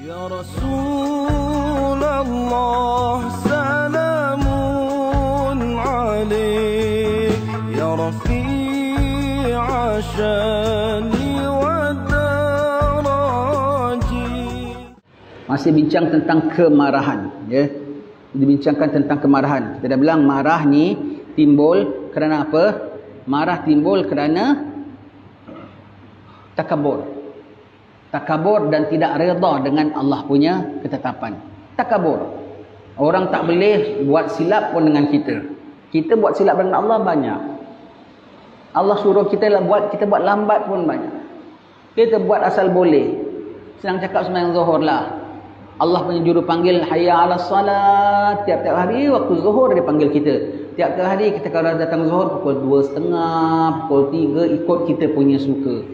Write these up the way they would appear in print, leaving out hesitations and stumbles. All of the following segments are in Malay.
Ya Rasulullah salamun alaik ya Rafi'a syani wa daraji. Masih bincang tentang kemarahan, ya. Dibincangkan tentang kemarahan. Kita dah bilang marah ni timbul kerana apa? Marah timbul kerana takabur. Takabur dan tidak redha dengan Allah punya ketetapan. Takabur. Orang tak boleh buat silap pun dengan kita. Kita buat silap dengan Allah banyak. Allah suruh kita buat, kita buat lambat pun banyak. Kita buat asal boleh. Senang cakap sembahyang zuhur lah. Allah punya juru panggil hayya 'alas salat. Tiap-tiap hari waktu zuhur dia panggil kita. Tiap-tiap hari kita kalau datang zuhur pukul 2.30, pukul 3 ikut kita punya suka.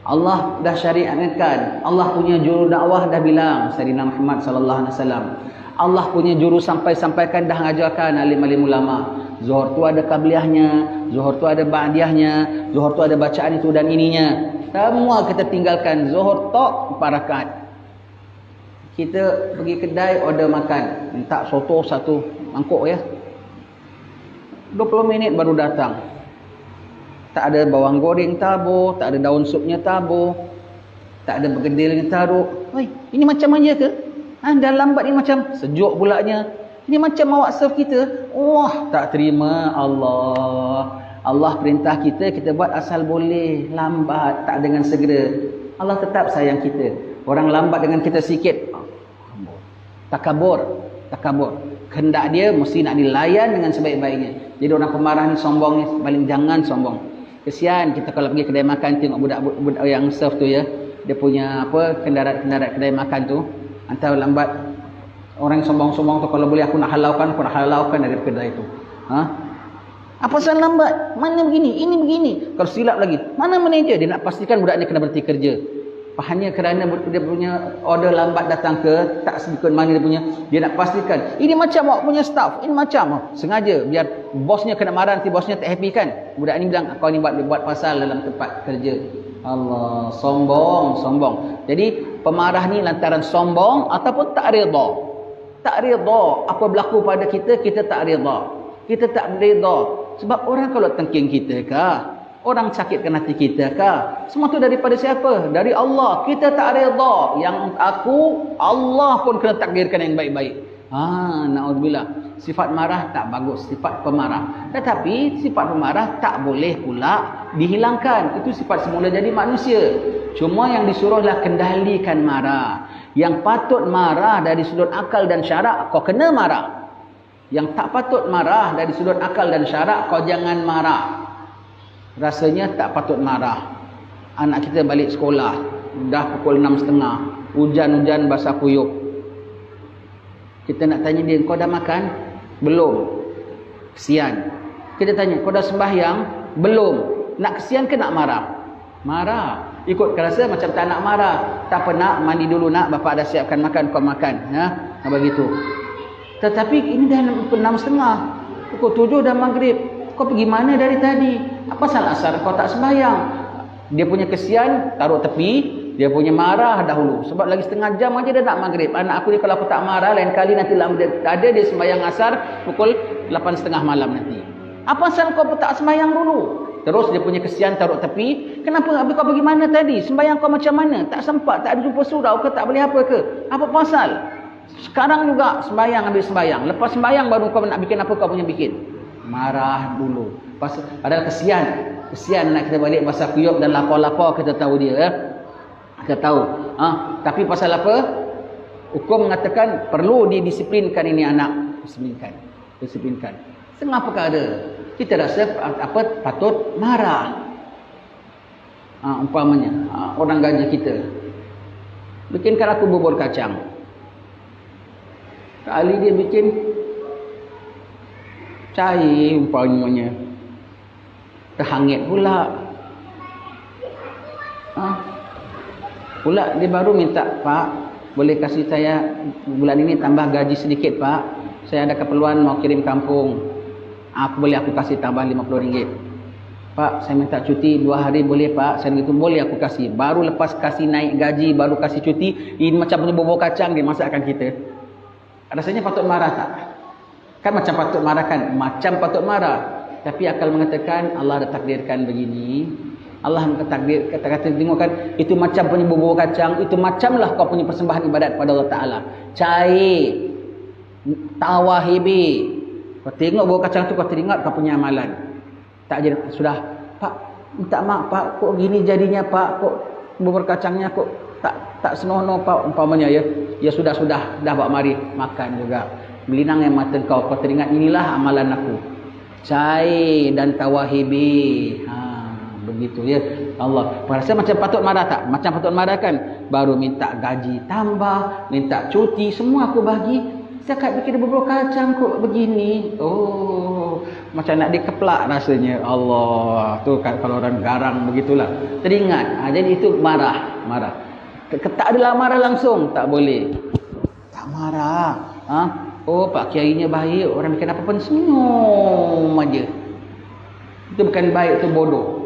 Allah dah syariatkan. Allah punya juru dakwah dah bilang, Sayyidina Muhammad sallallahu alaihi wasallam. Allah punya juru sampaikan dah ngajarkan alim-alim ulama. Zuhur tu ada qabliyahnya, zuhur tu ada ba'diyahnya, zuhur tu ada bacaan itu dan ininya. Semua kita tinggalkan. Zuhur tok 4 rakaat. Kita pergi kedai order makan, minta soto 1 mangkuk ya. 20 minit baru datang. Tak ada bawang goreng tabur, tak ada daun supnya tabur, tak ada bergedil yang taruh. Oi, ini macam aja ke? Dah lambat ni macam sejuk pulaknya. Ini macam awak serve kita. Wah, tak terima Allah. Allah perintah kita, kita buat asal boleh, lambat, tak dengan segera. Allah tetap sayang kita. Orang lambat dengan kita sikit, takabur. Kehendak dia mesti nak dilayan dengan sebaik-baiknya. Jadi orang pemarah ni sombong ni, paling jangan sombong. Kesian kita kalau pergi kedai makan tengok budak-budak yang serve tu ya. Dia punya apa kendarat-kendarat kedai makan tu, antara lambat. Orang yang sombong-sombong tu kalau boleh aku nak halaukan dari kedai tu. Apa pasal lambat? Mana begini? Ini begini. Kalau silap lagi, mana manager? Dia nak pastikan budak ni kena berhenti kerja. Hanya kerana dia punya order lambat datang ke, tak sebutkan mana dia punya, dia nak pastikan ini macam awak punya staff, ini macam sengaja biar bosnya kena marah, nanti bosnya tak happy kan. Budak ni bilang kau ni buat pasal dalam tempat kerja. Allah, sombong. Jadi pemarah ni lantaran sombong ataupun tak redha. Tak redha apa berlaku pada kita, kita tak redha. Kita tak redha sebab orang kalau tengking kita kah, orang sakitkan hati kita kah? Semua tu daripada siapa? Dari Allah. Kita tak redha. Yang Allah pun kena takdirkan yang baik-baik. Na'udzubillah. Sifat marah tak bagus. Sifat pemarah. Tetapi sifat pemarah tak boleh pula dihilangkan. Itu sifat semula jadi manusia. Cuma yang disuruhlah kendalikan marah. Yang patut marah dari sudut akal dan syarak, kau kena marah. Yang tak patut marah dari sudut akal dan syarak, kau jangan marah. Rasanya tak patut marah. Anak kita balik sekolah dah pukul 6.30, hujan-hujan basah kuyup. Kita nak tanya dia, kau dah makan? Belum. Kesian. Kita tanya, kau dah sembahyang? Belum. Nak kesian ke nak marah? Marah. Ikut rasa macam tak nak marah. Tak apa nak, mandi dulu nak, bapak dah siapkan makan, kau makan. Begitu. Tetapi ini dah pukul 6.30, pukul 7 dah maghrib. Kau pergi mana dari tadi? Apa salah asar kau tak sembahyang? Dia punya kesian taruh tepi. Dia punya marah dahulu. Sebab lagi setengah jam aja dah nak maghrib. Anak aku ni kalau aku tak marah, lain kali nanti ada dia sembahyang asar pukul 8.30 malam nanti. Apa asal kau tak sembahyang dulu? Terus dia punya kesian taruh tepi. Kenapa habis kau pergi mana tadi? Sembahyang kau macam mana? Tak sempat, tak ada jumpa surau ke? Tak boleh apa ke? Apa pasal? Sekarang juga sembahyang, habis sembahyang. Lepas sembahyang baru kau nak bikin apa kau punya bikin. Marah dulu. Padahal kesian anak kita balik basah kuyup dan lapar-lapar, kita tahu dia ya. Kita tahu. Tapi pasal apa? Hukum mengatakan perlu didisiplinkan ini anak. Disiplinkan. Setengah perkara kita rasa apa patut marah. Umpamanya orang gaji kita bikinkan aku bubur kacang. Kali dia bikin cair umpamanya, terhangit pula. Pula dia baru minta, Pak, boleh kasih saya bulan ini tambah gaji sedikit, Pak. Saya ada keperluan mau kirim kampung. Aku kasih tambah RM50. Pak, saya minta cuti 2 hari boleh Pak? Saya gitu, boleh aku kasih. Baru lepas kasih naik gaji, baru kasih cuti, ini macam punya bubur kacang dia masakkan kita. Rasanya patut marah tak? Kan macam patut marah kan? Macam patut marah. Tapi akal mengatakan Allah dah takdirkan begini. Allah takdir, kata-kata tengokkan, itu macam punya bubur kacang, itu macamlah kau punya persembahan ibadat pada Allah Ta'ala. Cair, tawahibi. Kau tengok bubur kacang tu, kau teringat kau punya amalan. Tak jadi sudah, Pak, minta maaf Pak, kok gini jadinya Pak, kok bubur kacangnya kok tak senonoh Pak, umpamanya ya. Ya sudah dah bawa mari makan juga. Melinang yang mata kau teringat inilah amalan aku. Cair dan tawahibi. Begitu ya. Allah, rasa macam patut marah tak? Macam patut marah kan? Baru minta gaji tambah, minta cuti, semua aku bagi. Setakat bikin bubur kacang kok begini. Oh, macam nak dikeplak rasanya. Allah, tu kalau orang garang begitulah. Teringat. Jadi itu marah. Tak adalah marah langsung, tak boleh. Tak marah. Oh, Pak Kiainya baik, orang bikin apa pun senyum aja. Itu bukan baik, itu bodoh.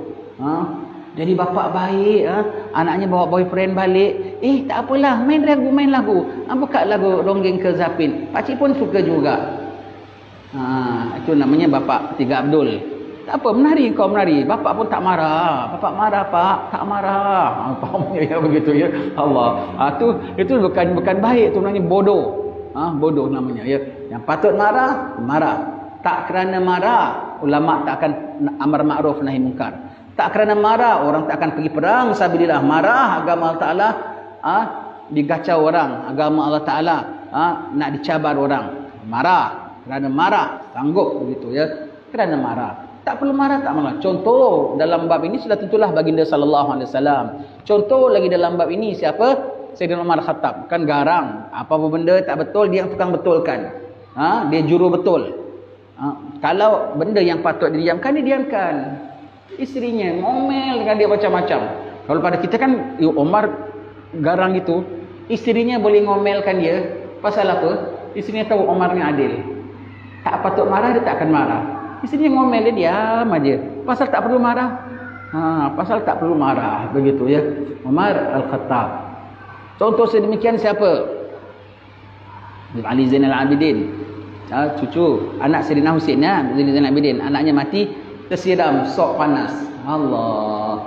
Jadi bapak baik, anaknya bawa boyfriend balik, tak apalah, main lagu. Buka lagu Ronggeng ke Zapin, pakcik pun suka juga. Itu namanya bapak Tiga Abdul. Tak apa, menari, bapak pun tak marah. Bapak marah Pak, tak marah. Fahamnya ya begitu ya. Allah. Itu bukan baik, itu namanya bodoh. Bodoh namanya ya. Yang patut marah. Tak kerana marah, ulama tak akan amar ma'ruf nahi munkar. Tak kerana marah, orang tak akan pergi perang sabilillah. Marah, agama Allah Ta'ala digacau orang. Agama Allah Ta'ala nak dicabar orang. Marah, kerana marah, sanggup begitu ya. Kerana marah. Tak perlu marah, tak marah. Contoh dalam bab ini sudah tentulah baginda sallallahu alaihi wasallam. Contoh lagi dalam bab ini siapa? Sayyidina Umar Khattab. Kan garang. Apa-apa benda tak betul, dia yang tukang betulkan. Dia juru betul. Kalau benda yang patut didiamkan, didiamkan. Isterinya ngomel dengan dia macam-macam. Kalau pada kita kan Umar garang itu, isterinya boleh ngomelkan dia. Pasal apa? Isterinya tahu Umar ni adil. Tak patut marah, dia tak akan marah. Isterinya ngomel, dia diam aja. Pasal tak perlu marah. Pasal tak perlu marah. Begitu ya. Umar Al-Khattab. Contoh sedemikian siapa? Ali Zainal Abidin. Cucu anak Sayyidina Husain ya, Zainal Abidin. Anaknya mati tersiram sok panas. Allah.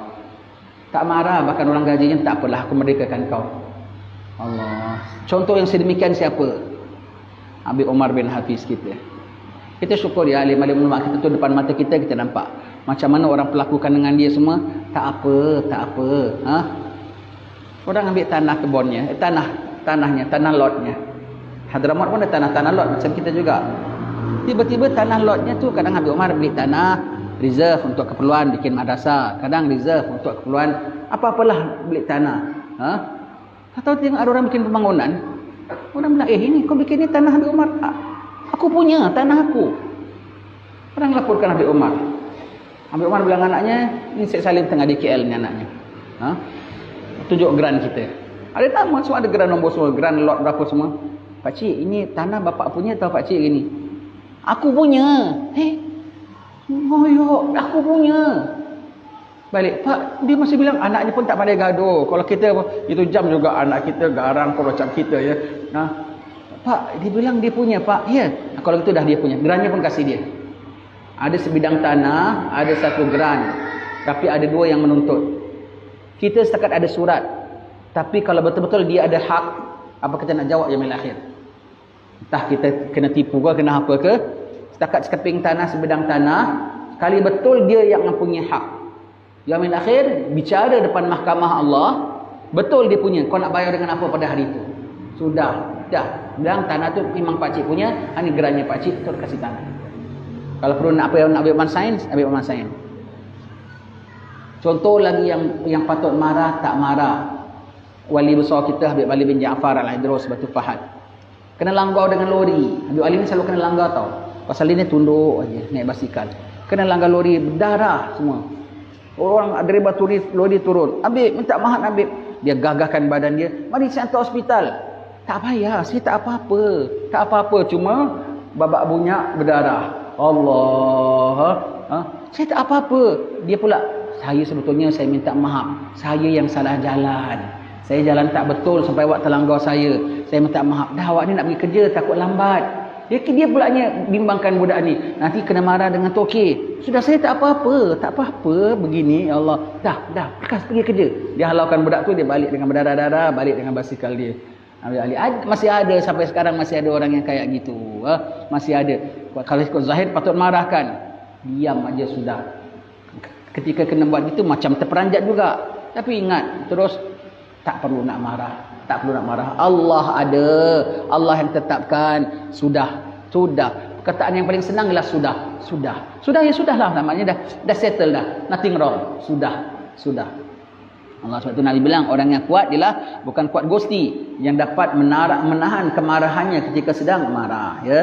Tak marah, bahkan orang gajinya, tak apalah aku merdekakan kau. Allah. Contoh yang sedemikian siapa? Habib Umar bin Hafiz kita. Kita syukur ya, alim-alim ulama kita tu depan mata kita nampak. Macam mana orang perlakukan dengan dia semua. Tak apa. Orang ambil tanah kebunnya, tanah lotnya. Hadramaut pun ada tanah lot macam kita juga. Tiba-tiba tanah lotnya tu kadang Habib Umar beli tanah reserve untuk keperluan bikin madrasah, kadang reserve untuk keperluan apa-apalah beli tanah. Tak tahu tengok ada orang bikin pembangunan. Orang bilang, ini kau bikin ni tanah Habib Umar. Aku punya, tanah aku. Orang laporkan Habib Umar. Habib Umar bilang anaknya, ni Syed Salim tengah di KL ni anaknya. Tunjuk geran kita. Ada tak semua ada geran nombor semua, geran lot berapa semua. Pakcik, ini tanah bapak punya atau pakcik gini? Aku punya. Ngoyok, aku punya. Balik, Pak, dia masih bilang anaknya pun tak pandai gaduh. Kalau kita itu jam juga anak kita garang kalau macam kita ya. Pak, dia bilang dia punya, Pak. Ya, kalau itu dah dia punya. Gerannya pun kasih dia. Ada sebidang tanah, ada satu geran. Tapi ada dua yang menuntut. Kita setakat ada surat. Tapi kalau betul-betul dia ada hak, apa kita nak jawab yaumil akhir? Entah kita kena tipu ke, kena apa ke. Setakat sekeping tanah, sebidang tanah, kali betul dia yang mempunyai hak. Yaumil akhir, bicara depan mahkamah Allah, betul dia punya. Kau nak bayar dengan apa pada hari itu? Sudah, dah. Bilang tanah tu memang pakcik punya, ini gerannya pakcik, betul kasih tanah. Kalau perlu nak apa yang nak ambil Aman Sains. Contoh lagi yang patut marah, tak marah. Wali besar kita Habib Ali bin Ja'far Al-Idrus Batu Fahad. Kena langgar dengan lori. Habib Ali ni selalu kena langgar tau. Pasal dia ni tunduk aja naik basikal. Kena langgar lori, berdarah semua. Orang dari Baturi lori turun. Habib minta maaf Habib. Dia gagahkan badan dia, mari saya hantar hospital. Tak payah, saya tak apa-apa. Tak apa-apa, cuma babak bunyak berdarah. Allah. saya tak apa-apa. Dia pula, saya sebetulnya saya minta maaf. Saya yang salah jalan. Saya jalan tak betul sampai awak terlanggar saya. Saya minta maaf. Dah awak ni nak pergi kerja takut lambat. Dia pulanya bimbangkan budak ni. Nanti kena marah dengan toke. Sudah saya tak apa-apa. Tak apa-apa begini. Ya Allah. Dah. Lekas pergi kerja. Dia halaukan budak tu. Dia balik dengan berdarah-darah. Balik dengan basikal dia. Masih ada sampai sekarang masih ada orang yang kayak gitu. Masih ada. Kalau ikut Zahid patut marahkan. Diam aja sudah. Ketika kena buat gitu macam terperanjat juga. Tapi ingat terus tak perlu nak marah. Tak perlu nak marah. Allah ada. Allah yang tetapkan. Sudah. Perkataan yang paling senang ialah sudah. Sudah ya sudahlah namanya dah settle dah. Nothing wrong. Sudah. Allah sebab itu Nabi bilang orang yang kuat ialah bukan kuat gosti, yang dapat menahan kemarahannya ketika sedang marah, ya.